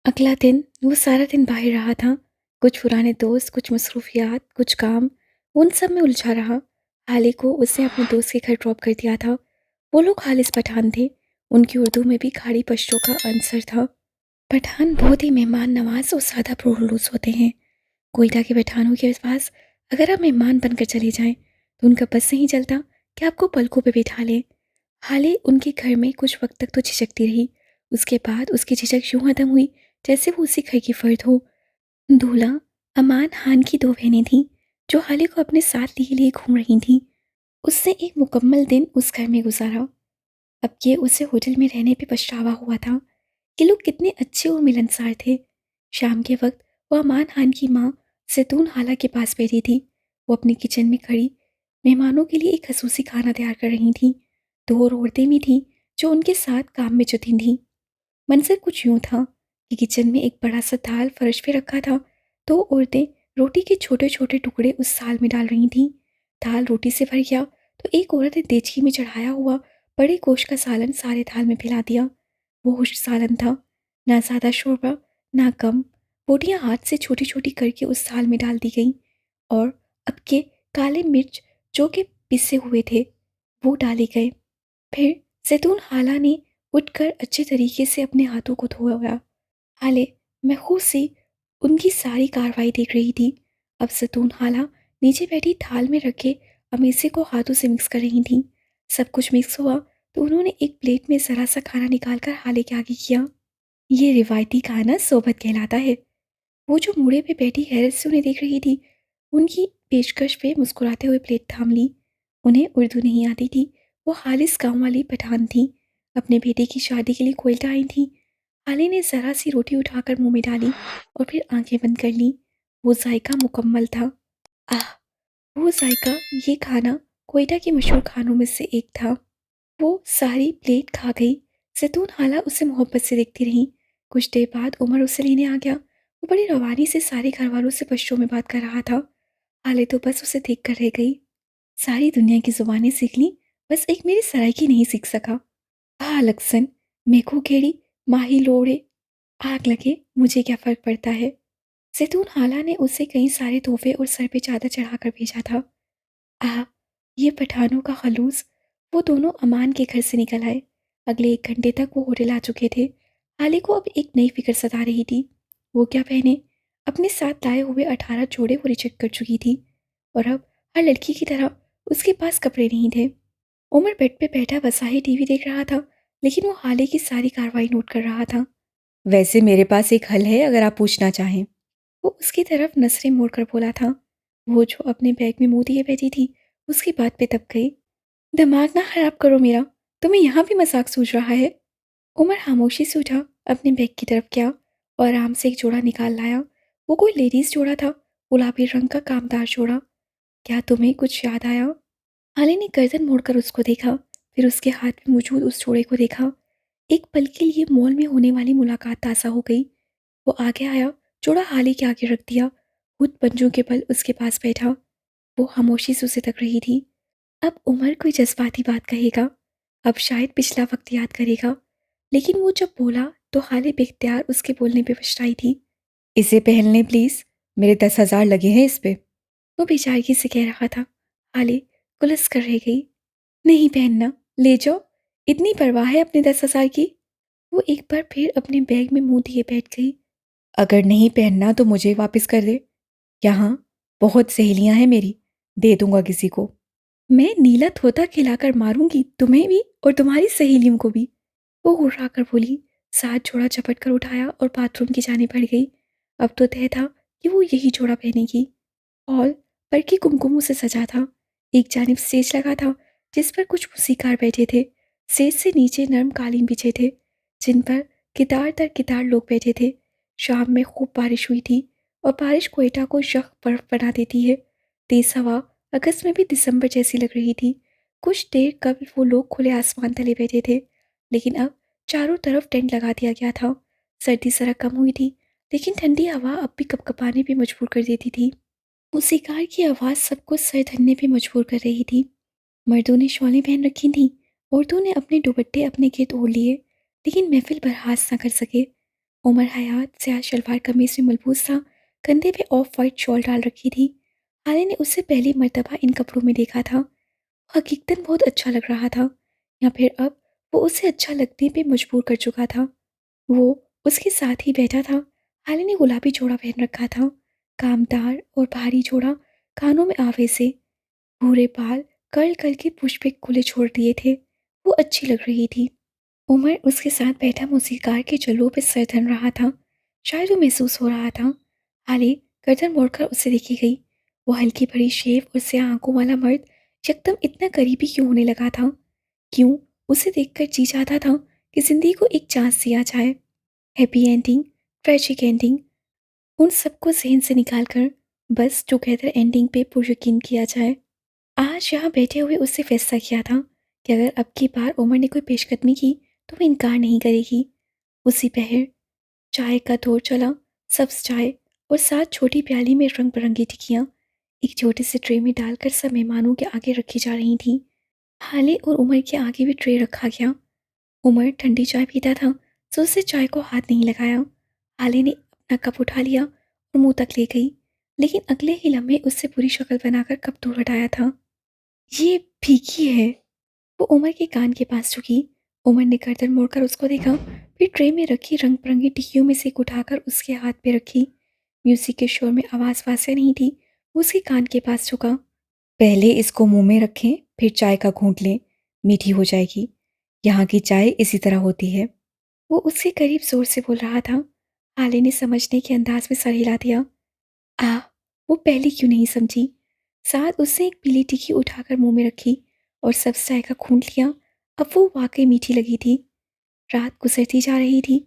अगला दिन वो सारा दिन बाहर रहा था। कुछ पुराने दोस्त, कुछ मसरूफियात, कुछ काम, उन सब में उलझा रहा। हाली को उसने अपने दोस्त के घर ड्रॉप कर दिया था। वो लोग खालिस पठान थे। उनकी उर्दू में भी खाड़ी पश्तो का आंसर था। पठान बहुत ही मेहमान नवाज और सादा पुरुष होते हैं। कोयटा के पठानों के पास अगर आप मेहमान बनकर चले जाएं तो उनका बस नहीं चलता कि आपको पलकों पे बिठा लें। हाले उनके घर में कुछ वक्त तक तो झिझकती रही। उसके बाद उसकी झिझक यूं खत्म हुई जैसे वो उसी घर की फर्द हो। दूल्हा अमान खान की दो बहनें थीं जो हाले को अपने साथ लिए लिए घूम रही थीं। उसने एक मुकम्मल दिन उस घर में गुजारा। अब ये उसे होटल में रहने पे पछतावा हुआ था कि लोग कितने अच्छे और मिलनसार थे। शाम के वक्त वो अमान खान की माँ जैतून हाला के पास बैठी थी। वो अपने किचन में खड़ी मेहमानों के लिए एक खसूसी खाना तैयार कर रही थी। दो और औरतें भी थीं जो उनके साथ काम में जुटी थीं। मंजर कुछ यूं था कि किचन में एक बड़ा सा थाल फर्श पे रखा था। दो औरतें रोटी के छोटे छोटे टुकड़े उस थाल में डाल रही थीं। थाल रोटी से भर गया तो एक औरत ने देचकी में चढ़ाया हुआ बड़े गोश्त का सालन सारे थाल में फैला दिया। वो खुश्क सालन था, ना ज़्यादा शोरबा ना कम। बोटियां हाथ से छोटी छोटी करके उस थाल में डाल दी गईं और अब के काले मिर्च जो कि पिसे हुए थे वो डाले गए। फिर जैतून हाला ने उठकर अच्छे तरीके से अपने हाथों को धोया। हाले महफूज से उनकी सारी कार्रवाई देख रही थी। अब जैतून हाला नीचे बैठी थाल में रखे अमीसे को हाथों से मिक्स कर रही थी। सब कुछ मिक्स हुआ तो उन्होंने एक प्लेट में ज़रा सा खाना निकालकर हाले के आगे किया। ये रिवायती खाना सोबत कहलाता है। वो जो मूड़े पे बैठी हैरत से उन्हें देख रही थी, उनकी पेशकश पे मुस्कुराते हुए प्लेट थाम ली। उन्हें उर्दू नहीं आती थी। वो खालिस गांव वाली पठान थी। अपने बेटे की शादी के लिए कोयटा आई थी। हाली ने ज़रा सी रोटी उठाकर मुंह में डाली और फिर आंखें बंद कर ली। वो जायका मुकम्मल था। आह, वो जायका, ये खाना कोयटा के मशहूर खानों में से एक था। वो सारी प्लेट खा गई। जैतून हाला उसे मोहब्बत से देखती रही। कुछ देर बाद उमर उसे लेने आ गया। वो बड़ी रवानी से सारे घर वालों से पश्तो में बात कर रहा था। हाले तो बस उसे देख कर रह गई। सारी दुनिया की जुबानें सीख ली, बस एक मेरी सराइकी नहीं सीख सका। हाँ लक्सन, मेघू घेड़ी, माही लोड़े, आग लगे, मुझे क्या फ़र्क पड़ता है। जैतून हाला ने उसे कई सारे तोहफे और सर पे चादर चढ़ाकर भेजा था। आह! ये पठानों का खलूस! वो दोनों अमान के घर से निकल आए। अगले 1 घंटे तक वो होटल आ चुके थे। हाले को अब एक नई फ़िक्र सता रही थी। वो क्या पहने? अपने साथ लाए हुए 18 जोड़े वो रिजेक्ट कर चुकी थी और अब हर लड़की की तरह उसके पास कपड़े नहीं थे। उमर बेड पे बैठा बसाही टीवी देख रहा था, लेकिन वो हाले की सारी कार्रवाई नोट कर रहा था। वैसे मेरे पास एक हल है अगर आप पूछना चाहें। वो उसकी तरफ नजरें मोड़कर बोला था। वो जो अपने बैग में मुंह दिए बैठी थी, उसकी बात पे दब गई। दिमाग ना खराब करो मेरा, तुम्हें यहाँ भी मजाक सूझ रहा है। उमर खामोशी से उठा, अपने बैग की तरफ गया और आराम से एक जोड़ा निकाल लाया। वो कोई लेडीज जोड़ा था, गुलाबी रंग का कामदार जोड़ा। क्या तुम्हें कुछ याद आया? हाले ने गर्दन मोड़कर उसको देखा, फिर उसके हाथ में मौजूद उस जोड़े को देखा। एक पल के लिए मॉल में होने वाली मुलाकात ताज़ा हो गई। वो आगे आया, जोड़ा हाले के आगे रख दिया, खुद पंजों के बल उसके पास बैठा। वो खामोशी से उसे तक रही थी। अब उमर कोई जज्बाती बात कहेगा, अब शायद पिछला वक्त याद करेगा, लेकिन वो जब बोला तो हाले बेख्तियार उसके बोलने पे पछताई थी। इसे पहन लें प्लीज, मेरे 10,000 लगे हैं इस पे। वो बेचारगी से कह रहा था। हाले कुलस कर रह गई। नहीं पहनना, ले जाओ, इतनी परवाह है अपने 10,000 की। वो एक बार फिर अपने बैग में मुंह दिए बैठ गई। अगर नहीं पहनना तो मुझे वापस कर दे। यहाँ बहुत सहेलियां हैं मेरी, दे दूंगा किसी को। मैं नीला तोता खिलाकर मारूंगी तुम्हें भी और तुम्हारी सहेलियों को भी। वो हुर्रा कर बोली, साथ जोड़ा झपट कर उठाया और बाथरूम की जाने पड़ गई। अब तो तय था कि वो यही जोड़ा पहनेगी। हॉल पर की कुमकुमों से सजा था। एक जानिब स्टेज लगा था जिस पर कुछ मूसीकार बैठे थे। स्टेज से नीचे नर्म कालीन बिछे थे जिन पर कितार दर कितार लोग बैठे थे। शाम में खूब बारिश हुई थी और बारिश कोयटा को यख बर्फ बना देती है। तेज हवा अगस्त में भी दिसंबर जैसी लग रही थी। कुछ देर कबल वो लोग खुले आसमान तले बैठे थे, लेकिन अब चारों तरफ टेंट लगा दिया गया था। सर्दी जरा कम हुई थी, लेकिन ठंडी हवा अब भी कपकपाने भी मजबूर कर देती थी। मूसीकार की आवाज़ सबको सर धरने पे मजबूर कर रही थी। मर्दों ने शॉलें पहन रखी थीं, औरतों ने अपने दुपट्टे अपने घेर ओढ़ लिए, लेकिन महफिल बर्खास्त ना कर सके। उमर हयात स्याह शलवार कमीज में मलबूस था, कंधे पे ऑफ वाइट शॉल डाल रखी थी। हाले ने उससे पहली मर्तबा इन कपड़ों में देखा था। वो हकीकतन बहुत अच्छा लग रहा था, या फिर अब वो उसे अच्छा लगने पे मजबूर कर चुका था। वो उसके साथ ही बैठा था। हाले ने गुलाबी जोड़ा पहन रखा था, कामदार और भारी जोड़ा, कानों में आवे से भूरे बाल कर्ल करके पुष्पिक खुले छोड़ दिए थे। वो अच्छी लग रही थी। उमर उसके साथ बैठा मौसीकार के जलवों पे सर धन रहा था। शायद वो महसूस हो रहा था। हाले गर्दन मोड़कर उसे देखी गई। वो हल्की भरी शेव और स्याह आंखों वाला मर्द यकदम इतना करीबी क्यों होने लगा था? क्यों उसे देखकर जी चाहता था कि जिंदगी को एक चांस दिया जाए? हैप्पी एंडिंग, ट्रेजिक एंडिंग, उन सबको जहन से निकाल कर बस टुगेदर एंडिंग पे पुरयकीन किया जाए। आज यहाँ बैठे हुए उससे फैसला किया था कि अगर अब की बार उमर ने कोई पेशकदमी की तो वो इनकार नहीं करेगी। उसी पहर चाय का दौर चला, सब्ज चाय और साथ छोटी प्याली में रंग बिरंगी टिक्कियाँ एक छोटे से ट्रे में डालकर सब मेहमानों के आगे रखी जा रही थीं। हाले और उमर के आगे भी ट्रे रखा गया। उमर ठंडी चाय पीता था, तो उससे चाय को हाथ नहीं लगाया। हाले ने अपना कप उठा लिया और मुंह तक ले गई, लेकिन अगले ही लम्हे उससे बुरी शक्ल बनाकर कप दूर हटाया था। ये फीकी है। वो उमर के कान के पास झुकी। उमर ने गर्दन मोड़कर उसको देखा, फिर ट्रे में रखी रंग बिरंगी टिक्कियों में से एक उठाकर उसके हाथ पे रखी। म्यूजिक के शोर में आवाज़ वासे नहीं थी। वो उसके कान के पास झुका। पहले इसको मुंह में रखें, फिर चाय का घूंट लें, मीठी हो जाएगी। यहाँ की चाय इसी तरह होती है। वो उसके करीब जोर से बोल रहा था। हाले ने समझने के अंदाज में सर हिला दिया। आह! वो पहले क्यों नहीं समझी? साथ उसने एक पीली टिक्की उठाकर मुंह में रखी और सब्ज चाय का घूंट लिया। अब वो वाकई मीठी लगी थी। रात गुजरती जा रही थी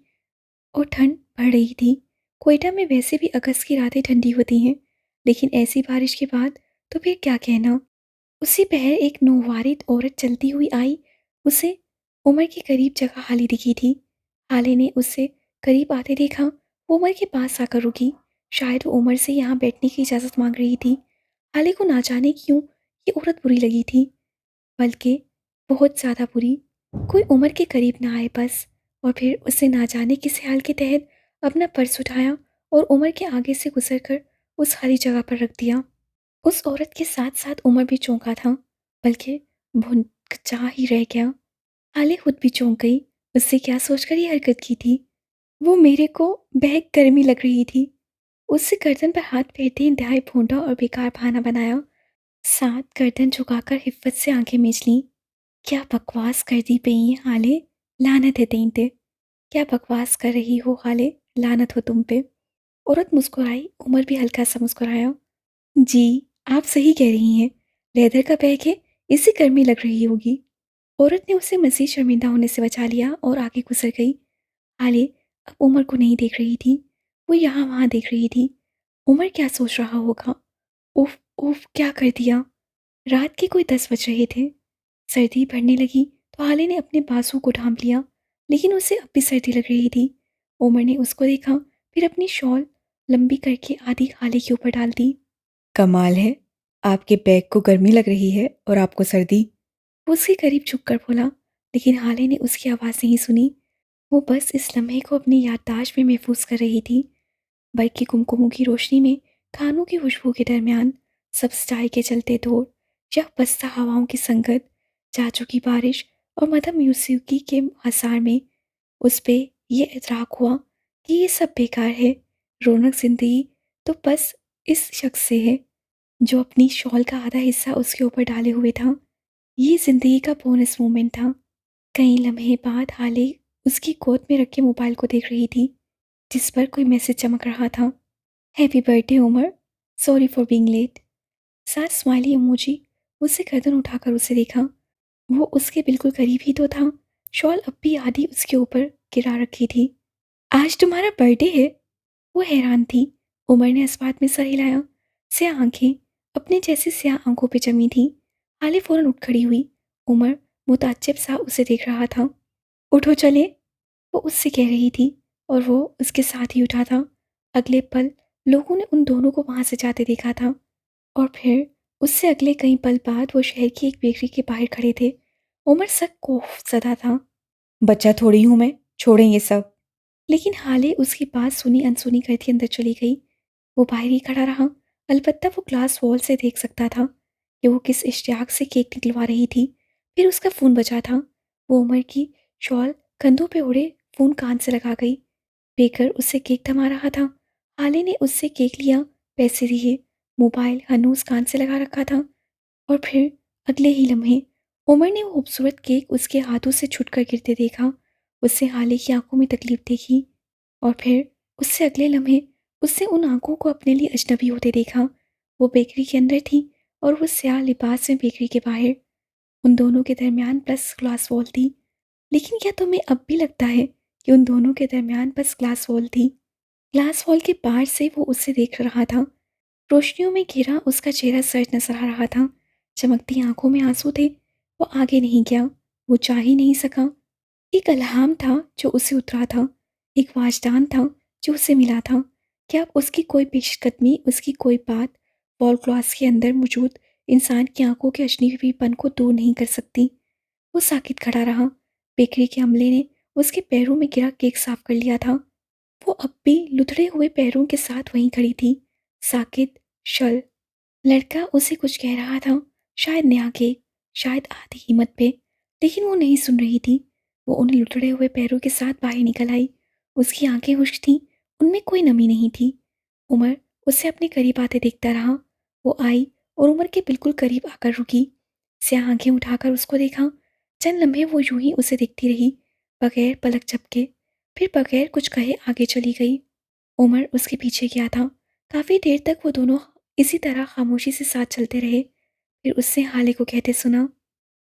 और ठंड बढ़ रही थी। कोयटा में वैसे भी अगस्त की रातें ठंडी होती हैं, लेकिन ऐसी बारिश के बाद तो फिर क्या कहना। उसी पहर एक नौवारिद औरत चलती हुई आई। उसे उमर के करीब जगह हाली दिखी थी। हाले ने उससे करीब आते देखा। वो उमर के पास आकर रुकी। शायद वो उमर से यहाँ बैठने की इजाज़त मांग रही थी। हाले को ना जाने क्यों ये औरत बुरी लगी थी, बल्कि बहुत ज़्यादा बुरी। कोई उमर के करीब ना आए बस। और फिर उसने ना जाने किस ख्याल के तहत अपना पर्स उठाया और उमर के आगे से गुजरकर उस खाली जगह पर रख दिया। उस औरत के साथ साथ उमर भी चौंका था, बल्कि भुनचा ही रह गया। हाले खुद भी चौंक गई। उससे क्या सोचकर ये हरकत की थी? वो मेरे को बेहद गर्मी लग रही थी। उससे गर्दन पर हाथ फेरते इंतहाई भोंडा और बेकार बहाना बनाया। साथ गर्दन झुकाकर हिफ्फत से आंखें मीच लीं। क्या बकवास कर दी पई है हाले, लानत है तेन ते। क्या बकवास कर रही हो हाले, लानत हो तुम पे। औरत मुस्कुराई। उमर भी हल्का सा मुस्कुराया। जी, आप सही कह रही हैं। लेदर का बैग है, इससे गर्मी लग रही होगी। औरत ने उसे मज़ीद शर्मिंदा होने से बचा लिया और आगे गुजर गई। हाले अब उमर को नहीं देख रही थी। वो यहाँ वहाँ देख रही थी। उमर क्या सोच रहा होगा? उफ उफ, क्या कर दिया? रात के कोई 10 बज रहे थे। सर्दी बढ़ने लगी तो हाले ने अपने बाजुओं को ढांप लिया, लेकिन उसे अब भी सर्दी लग रही थी। उमर ने उसको देखा, फिर अपनी शॉल लंबी करके आधी हाले के ऊपर डाल दी। कमाल है, आपके बैग को गर्मी लग रही है और आपको सर्दी। वो उसके करीब झुककर बोला, लेकिन हाले ने उसकी आवाज़ नहीं सुनी। वो बस इस लम्हे को अपनी याददाश्त में महफूज कर रही थी। बल्कि कुमकुमों की रोशनी में, खानों की खुशबू के दरमियान, सब्ज चाय के चलते दौर, या बस्ता हवाओं की संगत, चाचों की बारिश और मदम यूसुकी के हसार में उस पे ये इतराक हुआ कि ये सब बेकार है। रौनक जिंदगी तो बस इस शख्स से है जो अपनी शॉल का आधा हिस्सा उसके ऊपर डाले हुए था। ये जिंदगी का बोनस मोमेंट था। कई लम्हे बाद हाले उसकी गोद में रखे मोबाइल को देख रही थी, जिस पर कोई मैसेज चमक रहा था। Happy birthday Umar, sorry for being late. साथ स्माइली इमोजी। उससे गर्दन उठाकर उसे देखा। वो उसके बिल्कुल करीब ही तो था। शॉल अब भी आधी उसके ऊपर गिरा रखी थी। आज तुम्हारा बर्थडे है? वो हैरान थी। उमर ने इस बात में सर हिलाया। स्याह आंखें अपने जैसी स्याह आंखों पे जमी थी। हाले फौरन उठ खड़ी हुई। उमर मुताज्जिब सा उसे देख रहा था। उठो चले, वो उससे कह रही थी और वो उसके साथ ही उठा था। अगले पल लोगों ने उन दोनों को वहां से जाते देखा था। और फिर उससे अगले कई पल बाद वो शहर की एक बेकरी के बाहर खड़े थे। उमर सख्त खौफ ज़दा था। बच्चा थोड़ी हूँ मैं, छोड़ें ये सब। लेकिन हाले उसकी बात सुनी अनसुनी करती अंदर चली गई। वो बाहर ही खड़ा रहा। अलबत्ता वो ग्लास वॉल से देख सकता था कि वो किस इश्तियाक से केक निकलवा रही थी। फिर उसका फ़ोन बजा था। वो उमर की शॉल कंधों पे ओढ़े फ़ोन कान से लगा गई। बेकर उससे केक थमा रहा था। हाले ने उससे केक लिया, पैसे दिए, मोबाइल हनूस कान से लगा रखा था। और फिर अगले ही लम्हे उमर ने वो खूबसूरत केक उसके हाथों से छूटकर गिरते देखा। उससे हाले की आंखों में तकलीफ देखी। और फिर उससे अगले लम्हे उससे उन आंखों को अपने लिए अजनबी होते देखा। वो बेकरी के अंदर थी और वो स्याह लिबास में बेकरी के बाहर। उन दोनों के दरमियान बस ग्लास वॉल थी। लेकिन क्या तुम्हें अब भी लगता है कि उन दोनों के दरमियान बस ग्लास वॉल थी? ग्लास वॉल के पार से वो उससे देख रहा था। रोशनियों में घिरा उसका चेहरा सर्द नजर आ रहा था। चमकती आंखों में आंसू थे। वो आगे नहीं गया। वो जा ही नहीं सका। एक अल्हाम था जो उसे उतरा था। एक वाजदान था जो उसे मिला था। क्या अब उसकी कोई पेशकदमी, उसकी कोई बात वॉल ग्लास के अंदर मौजूद इंसान की आंखों के अजनबीपन को दूर नहीं कर सकती? वो साकित खड़ा रहा। बेकरी के अमले ने उसके पैरों में गिरा केक साफ कर लिया था। वो अब भी लुथड़े हुए पैरों के साथ वहीं खड़ी थी, साकित, शल। लड़का उसे कुछ कह रहा था, शायद नया केक, शायद आधी कीमत पे। लेकिन वो नहीं सुन रही थी। वो उन लुथड़े हुए पैरों के साथ बाहर निकल आई। उसकी आंखें खुश्क थीं, उनमें कोई नमी नहीं थी। उमर उससे अपने करीब आते देखता रहा। वो आई और उमर के बिल्कुल करीब आकर रुकी। स्याह आंखें उठाकर उसको देखा। चंद लम्हे वो यूं ही उसे देखती रही, बगैर पलक झपके। फिर बगैर कुछ कहे आगे चली गई। उमर उसके पीछे गया था। काफ़ी देर तक वो दोनों इसी तरह खामोशी से साथ चलते रहे। फिर उससे हाले को कहते सुना,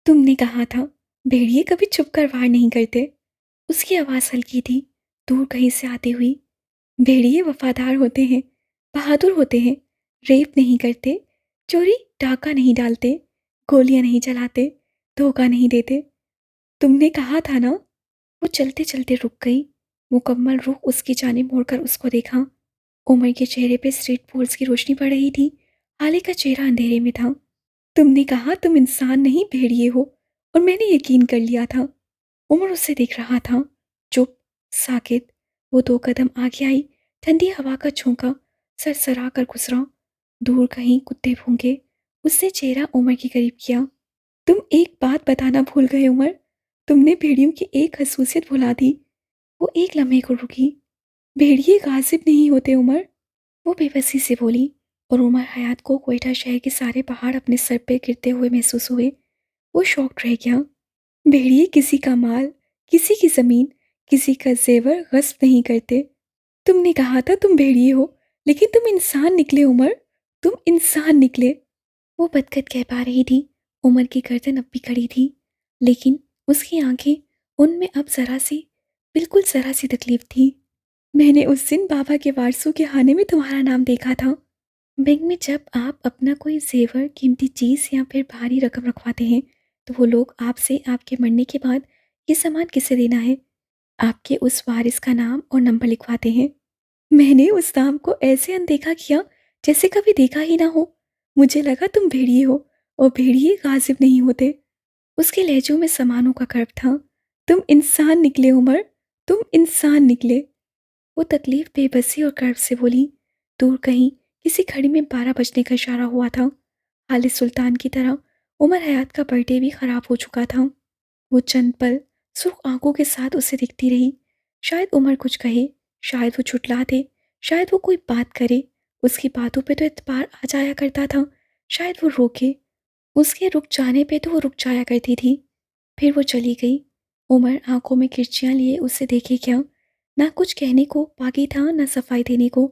तुमने कहा था भेड़िए कभी छुप कर वार नहीं करते। उसकी आवाज़ हल्की थी, दूर कहीं से आती हुई। भेड़िए वफादार होते हैं, बहादुर होते हैं, रेप नहीं करते, चोरी डाका नहीं डालते, गोलियां नहीं चलाते, धोखा नहीं देते। तुमने कहा था ना। वो चलते चलते रुक गई। मुकम्मल रुख उसकी जानिब मोड़कर उसको देखा। उमर के चेहरे पे स्ट्रीट पोल्स की रोशनी पड़ रही थी। हाले का चेहरा अंधेरे में था। तुमने कहा तुम इंसान नहीं भेड़िए हो, और मैंने यकीन कर लिया था। उमर उससे देख रहा था, चुप, साकित। वो 2 कदम आगे आई। ठंडी हवा का झोंका सरसरा कर गुजरा। दूर कहीं कुत्ते भौंके। उसने चेहरा उमर के करीब किया। तुम एक बात बताना भूल गए उमर। तुमने भेड़ियों की एक खसूसियत भुला दी। वो एक लम्हे को रुकी। भेड़िए गाजिब नहीं होते उमर। वो बेबसी से बोली। और उमर हयात को कोयटा शहर के सारे पहाड़ अपने सर पे गिरते हुए महसूस हुए। वो शॉक्ड रह गया। भेड़िए किसी का माल, किसी की जमीन, किसी का जेवर गस्प नहीं करते। तुमने कहा था तुम भेड़िए हो, लेकिन तुम इंसान निकले उमर। तुम इंसान निकले। वो बदकत कह पा रही थी। उमर की गर्दन अब भी खड़ी थी, लेकिन उसकी आंखें, उनमें अब जरा सी, बिल्कुल जरा सी तकलीफ थी। मैंने उस दिन बाबा के वारसों के खाने में तुम्हारा नाम देखा था। बैंक में जब आप अपना कोई जेवर, कीमती चीज़ या फिर भारी रकम रखवाते हैं, तो वो लोग आपसे आपके मरने के बाद ये सामान किसे देना है, आपके उस वारिस का नाम और नंबर लिखवाते हैं। मैंने उस नाम को ऐसे अनदेखा किया जैसे कभी देखा ही ना हो। मुझे लगा तुम भेड़िए हो, और भेड़िए गाजिब नहीं होते। उसके लहजों में सामानों का कर्व था। तुम इंसान निकले उमर, तुम इंसान निकले। वो तकलीफ, बेबसी और कर्ब से बोली। दूर कहीं किसी घड़ी में 12 बजने का इशारा हुआ था। खालिद सुल्तान की तरह उमर हयात का बर्थडे भी खराब हो चुका था। वो चंद पल सुर्ख आंखों के साथ उसे दिखती रही। शायद उमर कुछ कहे, शायद वो छुटला दे, शायद वो कोई बात करे। उसकी बातों पे तो एतबार आ जाया करता था। शायद वो रोके। उसके रुक जाने पे तो वो रुक जाया करती थी। फिर वो चली गई। उमर आंखों में किरचियाँ लिए उससे देखे क्या। ना कुछ कहने को बाकी था, ना सफाई देने को।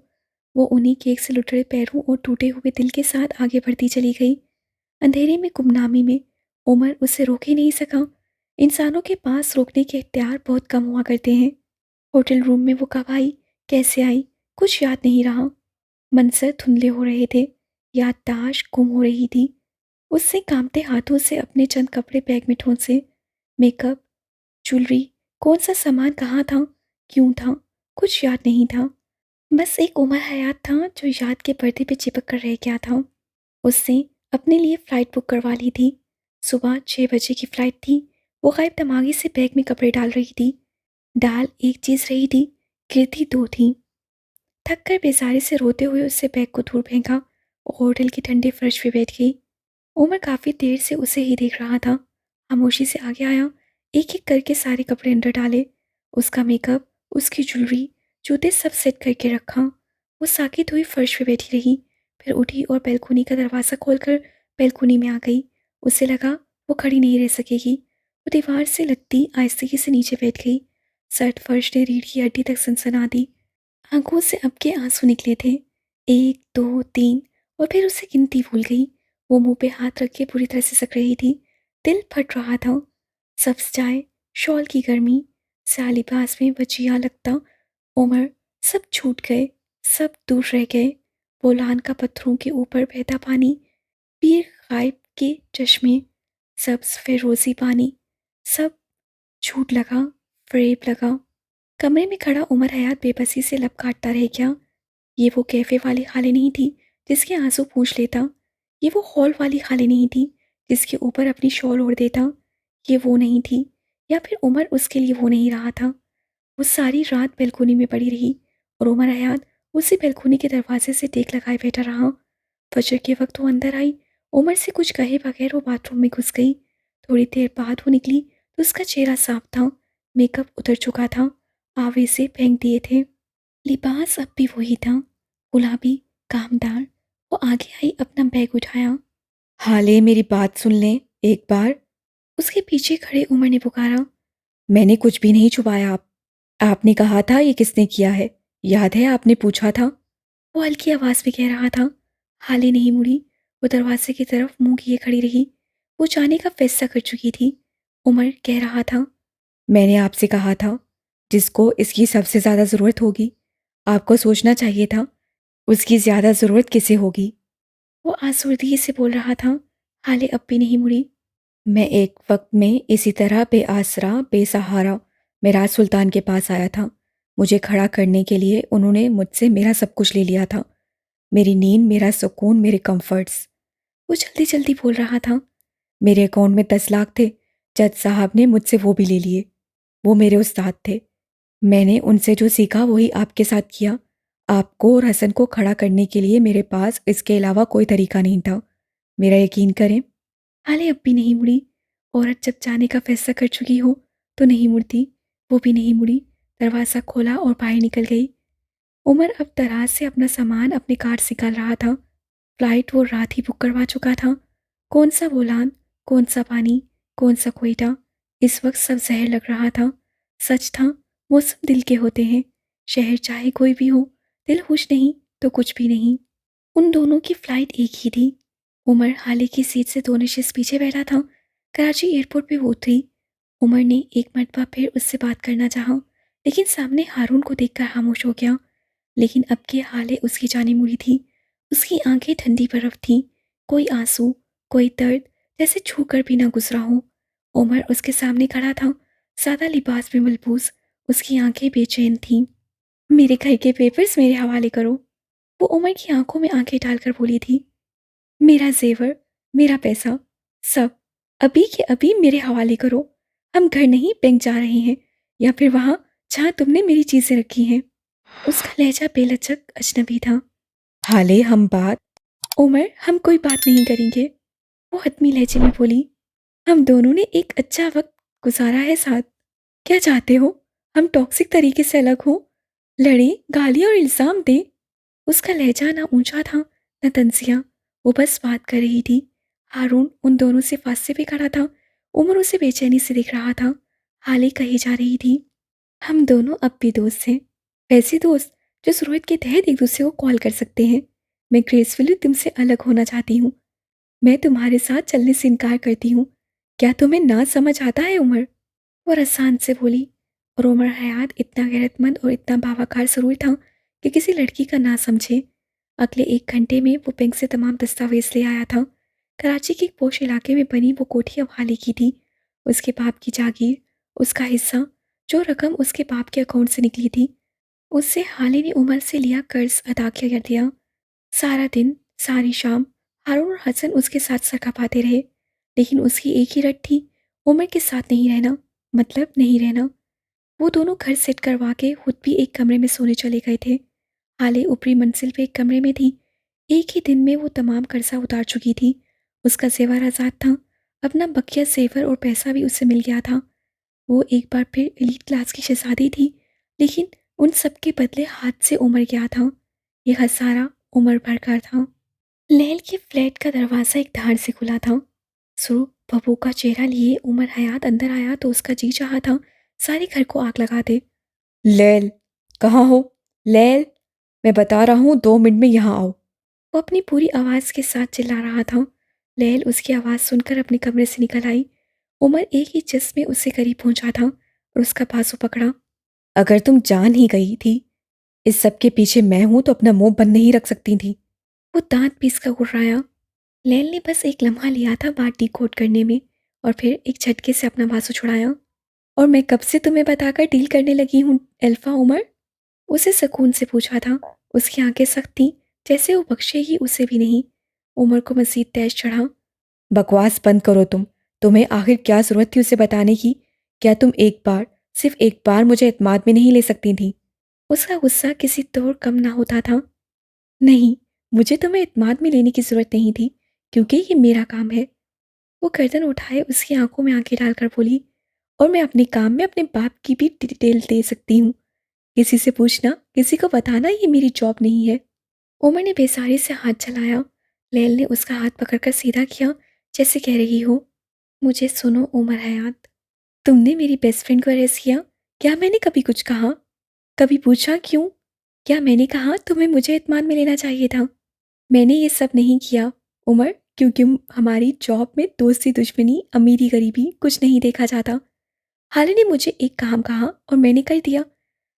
वो उन्हीं केक से लुटड़े पैरों और टूटे हुए दिल के साथ आगे बढ़ती चली गई। अंधेरे में, गुमनामी में। उमर उसे रोक ही नहीं सका। इंसानों के पास रोकने के इख्तियार बहुत कम हुआ करते हैं। होटल रूम में वो कब आई, कैसे आई, कुछ याद नहीं रहा। मंजर धुंधले हो रहे थे। याददाश्त गुम हो रही थी। उससे कांपते हाथों से अपने चंद कपड़े बैग में ठोंसे। मेकअप, ज्वेलरी, कौन सा सामान कहाँ था, क्यों था, कुछ याद नहीं था। बस एक उमर हयात था जो याद के पर्दे पे चिपक कर रह गया था। उसने अपने लिए फ़्लाइट बुक करवा ली थी। सुबह 6 बजे की फ़्लाइट थी। वो गायब दिमागी से बैग में कपड़े डाल रही थी। डाल एक चीज़ रही थी गिरती दो थीं। थक कर बेचारे से रोते हुए उससे बैग को दूर फेंका और होटल के ठंडे फर्श पे बैठ गई। उमर काफ़ी देर से उसे ही देख रहा था। खामोशी से आगे आया, एक एक करके सारे कपड़े अंदर डाले। उसका मेकअप, उसकी ज्वेलरी, जूते सब सेट करके रखा। वो साकित हुई फर्श पे बैठी रही, फिर उठी और बैल्कनी का दरवाज़ा खोलकर बैल्कनी में आ गई। उसे लगा वो खड़ी नहीं रह सकेगी। वो दीवार से लगती आहिस्ते से नीचे बैठ गई। सर्द फर्श ने रीढ़ की हड्डी तक सनसना दी। आंखों से अब के आंसू निकले थे। 1, 2, 3 और फिर उसे गिनती भूल गई। वो मुंह पे हाथ रख के पूरी तरह से सक रही थी। दिल फट रहा था। सब्ज चाय, शॉल की गर्मी, सालिबास में बचिया लगता उमर, सब छूट गए, सब दूर रह गए। बोलान का पत्थरों के ऊपर बहता पानी, पीर गायब के चश्मे, सब्ज फिरोजी पानी, सब झूठ लगा, फरेब लगा। कमरे में खड़ा उमर हयात बेबसी से लब काटता रह गया। ये वो कैफ़े वाली खाली नहीं थी जिसके आंसू पूछ लेता। ये वो हॉल वाली खाली नहीं थी जिसके ऊपर अपनी शॉल ओढ़ देता। ये वो नहीं थी, या फिर उमर उसके लिए वो नहीं रहा था। वो सारी रात बैल्कनी में पड़ी रही और उमर हयात उसी बैल्कनी के दरवाजे से टेक लगाए बैठा रहा। फजर के वक्त वो अंदर आई। उमर से कुछ कहे बगैर वो बाथरूम में घुस गई। थोड़ी देर बाद वो निकली तो उसका चेहरा साफ था, मेकअप उतर चुका था, आवे से फेंक दिए थे। लिबास अब भी वही था, गुलाबी, कामदार। वो आगे आई, अपना बैग उठाया। हाले, मेरी बात सुन लें एक बार। उसके पीछे खड़े उमर ने पुकारा। मैंने कुछ भी नहीं छुपाया। आपने कहा था ये किसने किया है, याद है आपने पूछा था। वो हल्की आवाज में कह रहा था। हाले नहीं मुड़ी। वो दरवाजे की तरफ मुंह किए खड़ी रही। वो जाने का फैसला कर चुकी थी। उमर कह रहा था। मैंने आपसे कहा था, जिसको इसकी सबसे ज़्यादा ज़रूरत होगी, आपको सोचना चाहिए था उसकी ज़्यादा ज़रूरत किसे होगी। वो आसुर्दगी से बोल रहा था। हाले अब भी नहीं मुड़ी। मैं एक वक्त में इसी तरह बेआसरा बेसहारा मेराज सुल्तान के पास आया था। मुझे खड़ा करने के लिए उन्होंने मुझसे मेरा सब कुछ ले लिया था, मेरी नींद, मेरा सुकून, मेरे कंफर्ट्स। वो जल्दी जल्दी बोल रहा था। मेरे अकाउंट में 10 लाख थे, जज साहब ने मुझसे वो भी ले लिए। वो मेरे उस्ताद थे। मैंने उनसे जो सीखा वही आपके साथ किया। आपको और हसन को खड़ा करने के लिए मेरे पास इसके अलावा कोई तरीका नहीं था। मेरा यकीन करें। हाले अब भी नहीं मुड़ी। औरत जब जाने का फैसला कर चुकी हो तो नहीं मुड़ती। वो भी नहीं मुड़ी। दरवाज़ा खोला और बाहर निकल गई। उमर अब दराज से अपना सामान अपने कार से निकाल रहा था। फ्लाइट वो रात ही बुक करवा चुका था। कौन सा बोलान, कौन सा पानी, कौन सा कोयटा, इस वक्त सब जहर लग रहा था। सच था, मौसम दिल के होते हैं। शहर चाहे कोई भी हो, दिल खुश नहीं तो कुछ भी नहीं। उन दोनों की फ्लाइट एक ही थी। उमर हाले की सीट से 2 नशिस्त पीछे बैठा था। कराची एयरपोर्ट पे वो उतरी। उमर ने एक मरतबा फिर उससे बात करना चाहा, लेकिन सामने हारून को देखकर खामोश हो गया। लेकिन अब के हाले उसकी जाने मुड़ी थी। उसकी आंखें ठंडी बर्फ थीं। कोई आंसू, कोई दर्द जैसे छू कर भी ना गुजरा हो। उमर उसके सामने खड़ा था, सादा लिबास में मलबूस। उसकी आंखें बेचैन थीं। मेरे घर के पेपर्स मेरे हवाले करो। वो उमर की आंखों में आंखें डालकर बोली थी। मेरा जेवर, मेरा पैसा, सब अभी के अभी मेरे हवाले करो। हम घर नहीं बैंक जा रहे हैं, या फिर वहाँ जहाँ तुमने मेरी चीज़ें रखी हैं। उसका लहजा बेलचक अजनबी था। हाले हम बात। उमर, हम कोई बात नहीं करेंगे। वो हतमी लहजे में बोली। हम दोनों ने एक अच्छा वक्त गुजारा है साथ। क्या चाहते हो, हम टॉक्सिक तरीके से अलग हों, लड़ें, गालियाँ और इल्ज़ाम दें। उसका लहजा ना ऊंचा था न तंजिया। वो बस बात कर रही थी। हारून उन दोनों से फासले पे खड़ा था। उमर उसे बेचैनी से देख रहा था। हाले कही जा रही थी। हम दोनों अब भी दोस्त हैं, वैसे दोस्त जो ज़रूरत के तहत एक दूसरे को कॉल कर सकते हैं। मैं ग्रेसफुली तुमसे अलग होना चाहती हूँ। मैं तुम्हारे साथ चलने से इनकार करती हूँ। क्या तुम्हें ना समझ आता है उमर? वो रसान से बोली। और उमर हयात इतना गैरतमंद और इतना बावकार ज़रूर था कि किसी लड़की का ना समझे। अगले 1 घंटे में वो बैंक से तमाम दस्तावेज ले आया था। कराची के एक पोश इलाके में बनी वो कोठी अब हाले की थी। उसके बाप की जागीर, उसका हिस्सा, जो रकम उसके बाप के अकाउंट से निकली थी, उससे हाले ने उमर से लिया कर्ज अदा कर दिया। सारा दिन, सारी शाम हारून और हसन उसके साथ सर खपाते रहे, लेकिन उसकी एक ही रट थी, उमर के साथ नहीं रहना, मतलब नहीं रहना। वो दोनों घर सेट करवा के खुद भी एक कमरे में सोने चले गए थे। हाले ऊपरी मंजिल पे एक कमरे में थी। एक ही दिन में वो तमाम कर्जा उतार चुकी थी। उसका ज़ेवर आज़ाद था। अपना बकिया ज़ेवर और पैसा भी उससे मिल गया था। वो एक बार फिर एलीट क्लास की शहज़ादी थी, लेकिन उन सब के बदले हाथ से उमड़ गया था। ये खसारा उम्र भर का था। लैल के फ्लैट का दरवाज़ा एक धार से खुला था। सुरु बबू का चेहरा लिए उमर हयात अंदर आया तो उसका जी चाहा था सारे घर को आग लगा दे। लैल, कहाँ हो? लैल, मैं बता रहा हूँ 2 मिनट में यहाँ आओ। वो अपनी पूरी आवाज़ के साथ चिल्ला रहा था। लैल उसकी आवाज़ सुनकर अपने कमरे से निकल आई। उमर एक ही जिस में उससे करीब पहुंचा था और उसका बाजू पकड़ा। अगर तुम जान ही गई थी इस सब के पीछे मैं हूं तो अपना मुंह बंद नहीं रख सकती थी। वो दांत पीस कर गुर्राया। लैल ने बस एक लम्हा लिया था बात डिकोड करने में और फिर एक झटके से अपना बाजू छुड़ाया। और मैं कब से तुम्हें बताकर डील करने लगी हूँ अल्फा उमर? उसे सुकून से पूछा था। उसकी आंखें सख्त थीं, जैसे वो बख्शेगी उसे भी नहीं। उमर को मजीद तेज चढ़ा। बकवास बंद करो तुम। तुम्हें आखिर क्या जरूरत थी उसे बताने की? क्या तुम एक बार, सिर्फ एक बार मुझे एतमाद में नहीं ले सकती थी? उसका गुस्सा किसी तौर कम ना होता था। नहीं, मुझे तुम्हें इत्मीनान में लेने की ज़रूरत नहीं थी, क्योंकि ये मेरा काम है। वो गर्दन उठाए उसकी आंखों में आंखें डालकर बोली, और मैं अपने काम में अपने बाप की भी डिटेल दे सकती हूँ। किसी से पूछना, किसी को बताना, ये मेरी जॉब नहीं है। उमर ने बेसारी से हाथ चलाया। लैल ने उसका हाथ पकड़कर सीधा किया, जैसे कह रही हो, मुझे सुनो उमर हयात, तुमने मेरी बेस्ट फ्रेंड को अरेस्ट किया। क्या मैंने कभी कुछ कहा? कभी पूछा क्यों? क्या मैंने कहा तुम्हें मुझे इत्मीनान में लेना चाहिए था? मैंने ये सब नहीं किया उमर, क्योंकि हमारी जॉब में दोस्ती दुश्मनी अमीरी गरीबी कुछ नहीं देखा जाता। हाले ने मुझे एक काम कहा और मैंने कर दिया।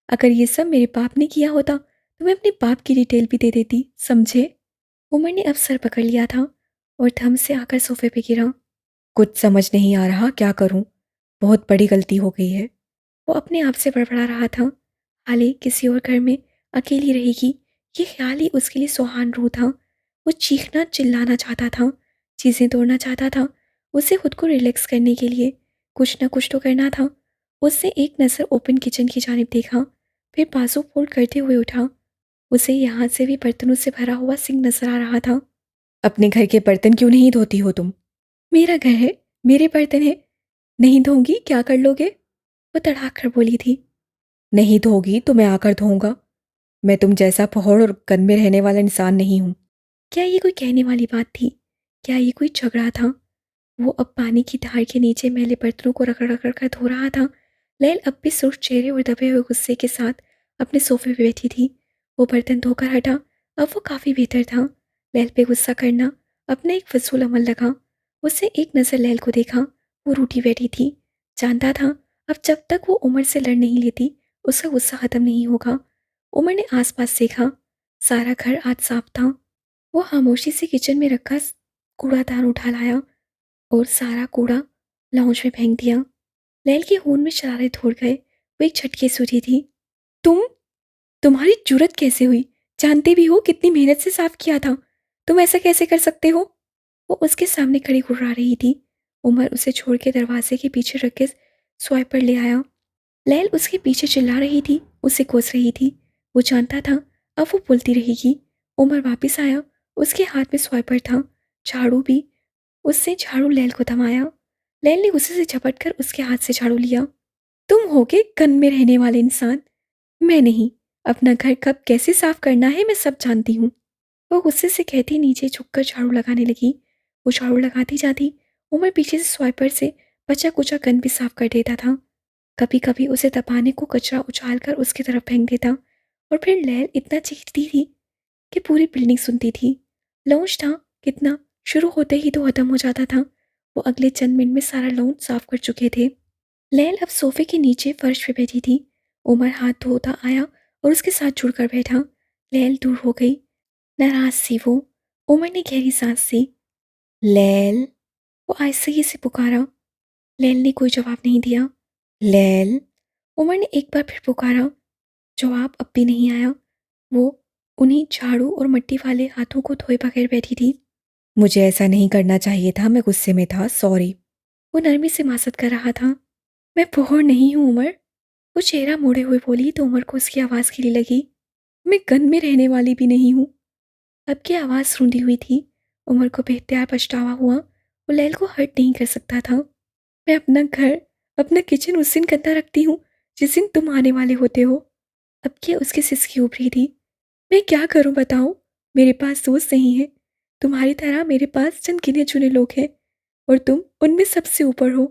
अगर ये सब मेरे बाप ने किया होता तो मैं अपने बाप की डिटेल भी दे देती, समझे? उमर ने अब सर पकड़ लिया था और थम से आकर सोफे पे गिरा। कुछ समझ नहीं आ रहा क्या करूं। बहुत बड़ी गलती हो गई है। वो अपने आप से बड़बड़ा रहा था। हाले किसी और घर में अकेली रहेगी, ये ख्याल ही उसके लिए सुहान रूह था। वो चीखना चिल्लाना चाहता था, चीज़ें तोड़ना चाहता था। उसे खुद को रिलैक्स करने के लिए कुछ ना कुछ तो करना था। उसने एक नज़र ओपन किचन की जानिब देखा, फिर बाजू फोल्ड करते हुए उठा। उसे यहाँ से भी बर्तनों से भरा हुआ सिंक नजर आ रहा था। अपने घर के बर्तन क्यों नहीं धोती हो तुम? मेरा घर है, मेरे बर्तन है, नहीं धोंगी क्या कर लोगे? वो तड़ाक कर बोली थी। नहीं धोगी तो मैं आकर धोऊंगा। मैं तुम जैसा पहाड़ और गन में रहने वाला इंसान नहीं हूं। क्या ये कोई कहने वाली बात थी? क्या ये कोई झगड़ा था? वो अब पानी की धार के नीचे मैले बर्तनों को रगड़ रगड़ कर धो रहा था। लैल अब भी सुर्ख चेहरे और दबे हुए गुस्से के साथ अपने सोफे पे बैठी थी। वो बर्तन धोकर हटा। अब वो काफ़ी बेहतर था। लैल पे गुस्सा करना अपना एक फजूल अमल लगा। उसने एक नज़र लैल को देखा। वो रूठी बैठी थी। जानता था अब जब तक वो उमर से लड़ नहीं लेती उसका गुस्सा ख़त्म नहीं होगा। उमर ने आसपास देखा। सारा घर आज साफ था। वो खामोशी से किचन में रखा कूड़ादान उठा लाया और सारा कूड़ा लाउंज में फेंक दिया। लैल के खून में शरारे दौड़ गए। वो एक झटके से उठी थी। तुम तुम्हारी जुर्रत कैसे हुई? जानते भी हो कितनी मेहनत से साफ किया था। तुम ऐसा कैसे कर सकते हो? वो उसके सामने खड़ी गुर्रा रही थी। उमर उसे छोड़ के दरवाजे के पीछे रख के स्वाइपर ले आया। लैल उसके पीछे चिल्ला रही थी, उसे कोस रही थी। वो जानता था अब वो बोलती रहेगी। उमर वापस आया। उसके हाथ में स्वाइपर था, झाड़ू भी। उससे झाड़ू लैल को थमाया। लैल ने गुस्से से झपट कर उसके हाथ से झाड़ू लिया। तुम होगे गन में रहने वाले इंसान, मैं नहीं। अपना घर कब कैसे साफ करना है मैं सब जानती हूँ। वो गुस्से से कहती नीचे झुककर झाड़ू लगाने लगी। वो झाड़ू लगाती जाती। उमर पीछे से स्वाइपर से बचा कुचा गन भी साफ कर देता था। कभी कभी उसे दबाने को कचरा उछाल कर उसकी तरफ फेंक देता और फिर लैल इतना चीखती थी कि पूरी बिल्डिंग सुनती थी। लॉन्च था कितना, शुरू होते ही तो खत्म हो जाता था। वो अगले चंद मिनट में सारा लॉन्च साफ कर चुके थे। लैल अब सोफे के नीचे फर्श पे बैठी थी। उमर हाथ धोता आया और उसके साथ जुड़कर बैठा। लैल दूर हो गई। नाराज सी वो। उमर ने गहरी सांस ली। लैल, वो आहिस्ते से पुकारा। लैल ने कोई जवाब नहीं दिया। लैल। उमर ने एक बार फिर पुकारा। जवाब अब भी नहीं आया। वो उन्हीं झाड़ू और मिट्टी वाले हाथों को धोए बगैर बैठी थी। मुझे ऐसा नहीं करना चाहिए था, मैं गुस्से में था, सॉरी। वो नरमी से मासत कर रहा था। मैं बोर नहीं हूँ उमर। वो चेहरा मोड़े हुए बोली तो उमर को उसकी आवाज़ खिली लगी। मैं गन में रहने वाली भी नहीं हूँ। अब की आवाज़ रूंधी हुई थी। उमर को बेख्तियार पछतावा हुआ। वो लैल को हर्ट नहीं कर सकता था। मैं अपना घर, अपना किचन उस दिन गंदा रखती हूँ जिस दिन तुम आने वाले होते हो। अब की उसकी सिसकी उभरी थी। मैं क्या करूं बताओ? मेरे पास दोस्त नहीं है। तुम्हारी तरह मेरे पास चंद गिने चुने लोग हैं और तुम उनमें सबसे ऊपर हो।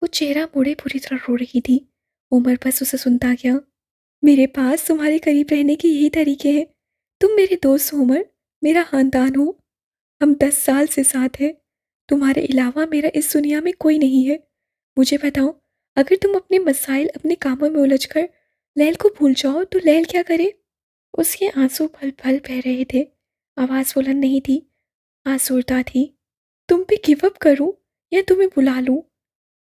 वो चेहरा मोड़े पूरी तरह रो रही थी। उमर बस उसे सुनता गया। मेरे पास तुम्हारे करीब रहने के यही तरीके हैं। तुम मेरे दोस्त हो उमर, मेरा खानदान हो। हम 10 साल से साथ हैं। तुम्हारे अलावा मेरा इस दुनिया में कोई नहीं है। मुझे बताओ, अगर तुम अपने मसाइल अपने कामों में उलझकर लैल को भूल जाओ तो लैल क्या करे? उसके आंसू पल पल बह रहे थे। आवाज़ बुलंद नहीं थी, आसूरता थी। तुम पे गिव अप करूं या तुम्हें बुला लूं?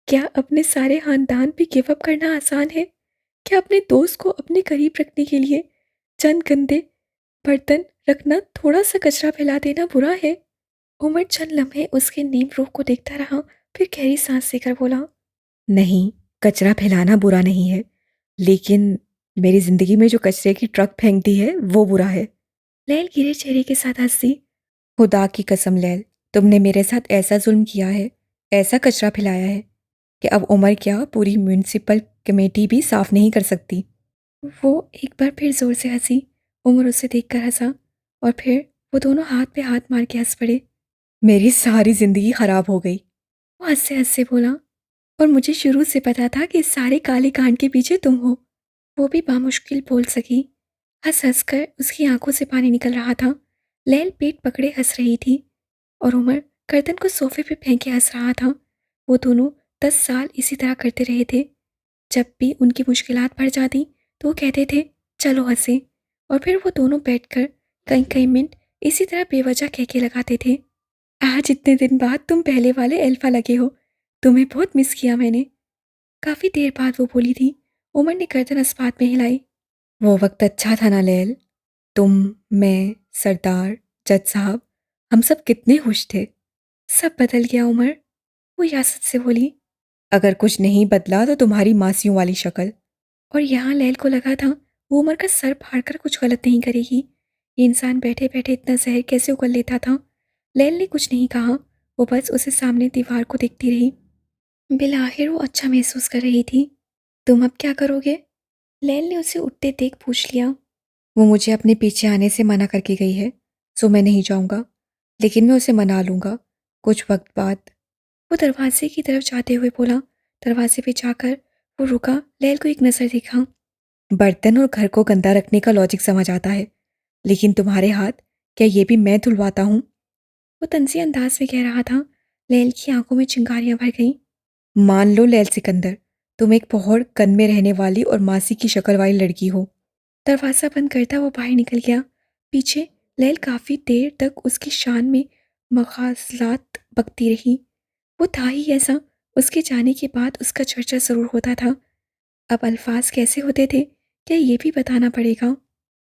क्या अपने सारे खानदान पे गिव अप करना आसान है? क्या अपने दोस्त को अपने करीब रखने के लिए चंद गंदे बर्तन रखना, थोड़ा सा कचरा फैला देना बुरा है? उमर चंद लम्हे उसके नीम रूह को देखता रहा, फिर गहरी सांस लेकर बोला। नहीं, कचरा फैलाना बुरा नहीं है, लेकिन मेरी ज़िंदगी में जो कचरे की ट्रक फेंक दी है, वो बुरा है। लैल गिरे चेहरे के साथ हंसी। खुदा की कसम लैल, तुमने मेरे साथ ऐसा जुल्म किया है, ऐसा कचरा फैलाया है कि अब उमर क्या पूरी म्यूनिसिपल कमेटी भी साफ नहीं कर सकती। वो एक बार फिर जोर से हंसी। उमर उसे देखकर हंसा और फिर वो दोनों हाथ पे हाथ मार के हंस पड़े। मेरी सारी ज़िंदगी खराब हो गई। वो हंसते हंसते बोला, और मुझे शुरू से पता था कि इस सारे काले कांड के पीछे तुम हो। वो भी बामुश्किल बोल सकी। हंस हंस कर उसकी आंखों से पानी निकल रहा था। लैल पेट पकड़े हंस रही थी और उमर गर्दन को सोफे पे फेंके हंस रहा था। वो दोनों 10 साल इसी तरह करते रहे थे। जब भी उनकी मुश्किलात बढ़ जाती तो वो कहते थे, चलो हंसे। और फिर वो दोनों बैठकर कई कई मिनट इसी तरह बेवजह कहके लगाते थे। आज इतने दिन बाद तुम पहले वाले अल्फा लगे हो। तुम्हें बहुत मिस किया मैंने। काफी देर बाद वो बोली थी। उमर ने गर्दन अस्पात में हिलाई। वो वक्त अच्छा था ना लैल। तुम, मैं, सरदार, जज साहब, हम सब कितने खुश थे। सब बदल गया उमर, वो यासत से बोली। अगर कुछ नहीं बदला तो तुम्हारी मासियों वाली शक्ल। और यहाँ लैल को लगा था वो उमर का सर फाड़कर कुछ गलत नहीं करेगी। ये इंसान बैठे बैठे इतना जहर कैसे उगल लेता था? लैल ने कुछ नहीं कहा। वो बस उसे सामने दीवार को देखती रही। बिलाहिर वो अच्छा महसूस कर रही थी। तुम अब क्या करोगे? लैल ने उसे उठते देख पूछ लिया। वो मुझे अपने पीछे आने से मना करके गई है, सो मैं नहीं जाऊंगा, लेकिन मैं उसे मना लूंगा कुछ वक्त बाद। वो दरवाजे की तरफ जाते हुए बोला। दरवाजे पे जाकर वो रुका, लैल को एक नज़र देखा। बर्तन और घर को गंदा रखने का लॉजिक समझ आता है, लेकिन तुम्हारे हाथ, क्या ये भी मैं धुलवाता हूँ? वो तंजी अंदाज में कह रहा था। लैल की आंखों में चिंगारियां भर गईं। मान लो लैल सिकंदर, तुम एक पहाड़ कन में रहने वाली और मासी की शक्ल वाली लड़की हो। दरवाज़ा बंद करता वो बाहर निकल गया। पीछे लैल काफ़ी देर तक उसकी शान में मगाज़लात बकती रही। वो था ही ऐसा। उसके जाने के बाद उसका चर्चा ज़रूर होता था। अब अल्फाज कैसे होते थे, क्या ये भी बताना पड़ेगा?